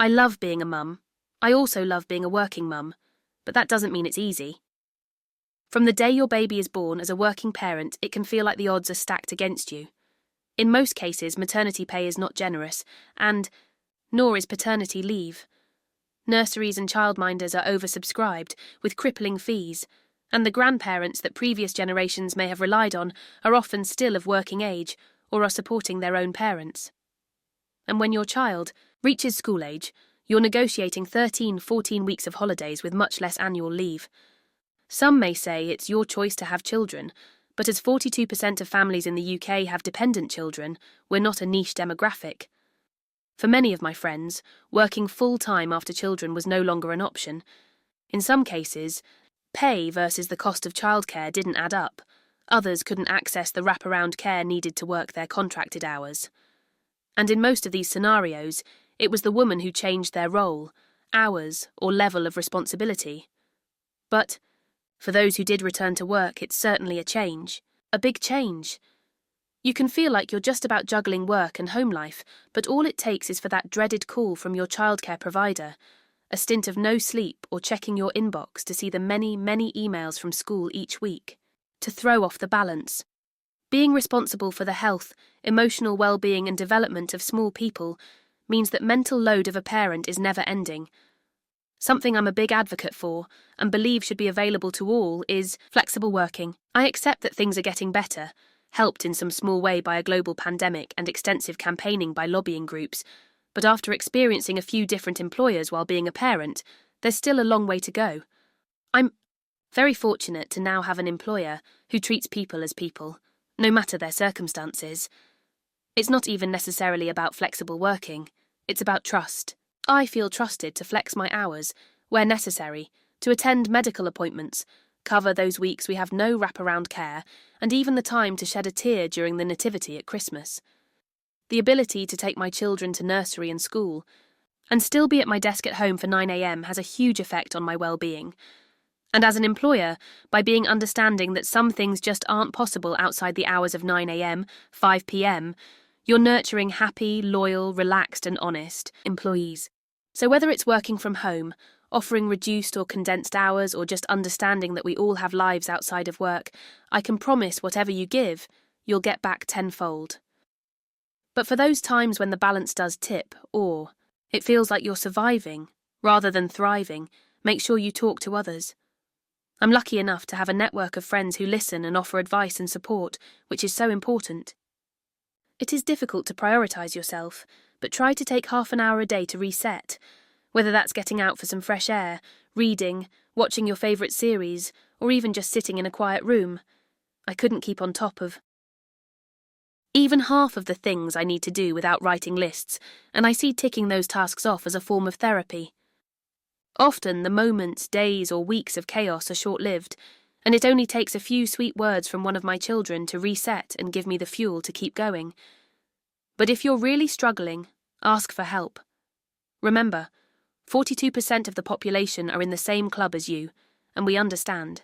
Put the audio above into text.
I love being a mum. I also love being a working mum, but that doesn't mean it's easy. From the day your baby is born as a working parent, it can feel like the odds are stacked against you. In most cases, maternity pay is not generous, and nor is paternity leave. Nurseries and childminders are oversubscribed, with crippling fees, and the grandparents that previous generations may have relied on are often still of working age or are supporting their own parents. And when your child reaches school age, you're negotiating 13-14 weeks of holidays with much less annual leave. Some may say it's your choice to have children, but as 42% of families in the UK have dependent children, we're not a niche demographic. For many of my friends, working full-time after children was no longer an option. In some cases, pay versus the cost of childcare didn't add up. Others couldn't access the wraparound care needed to work their contracted hours. And in most of these scenarios, it was the woman who changed their role, hours, or level of responsibility. But for those who did return to work, it's certainly a change. A big change. You can feel like you're just about juggling work and home life, but all it takes is for that dreaded call from your childcare provider, a stint of no sleep or checking your inbox to see the many, many emails from school each week, to throw off the balance. Being responsible for the health, emotional well-being and development of small people means that mental load of a parent is never ending. Something I'm a big advocate for, and believe should be available to all, is flexible working. I accept that things are getting better, helped in some small way by a global pandemic and extensive campaigning by lobbying groups, but after experiencing a few different employers while being a parent, there's still a long way to go. I'm very fortunate to now have an employer who treats people as people, no matter their circumstances. It's not even necessarily about flexible working, it's about trust. I feel trusted to flex my hours, where necessary, to attend medical appointments, cover those weeks we have no wraparound care, and even the time to shed a tear during the nativity at Christmas. The ability to take my children to nursery and school, and still be at my desk at home for 9 a.m. has a huge effect on my well-being. And as an employer, by being understanding that some things just aren't possible outside the hours of 9 a.m., 5 p.m., you're nurturing happy, loyal, relaxed and honest employees. So whether it's working from home, offering reduced or condensed hours, or just understanding that we all have lives outside of work, I can promise whatever you give, you'll get back tenfold. But for those times when the balance does tip, or it feels like you're surviving rather than thriving, make sure you talk to others. I'm lucky enough to have a network of friends who listen and offer advice and support, which is so important. It is difficult to prioritise yourself, but try to take half an hour a day to reset, whether that's getting out for some fresh air, reading, watching your favourite series, or even just sitting in a quiet room. I couldn't keep on top of even half of the things I need to do without writing lists, and I see ticking those tasks off as a form of therapy. Often the moments, days or weeks of chaos are short-lived, and it only takes a few sweet words from one of my children to reset and give me the fuel to keep going. But if you're really struggling, ask for help. Remember, 42% of the population are in the same club as you, and we understand.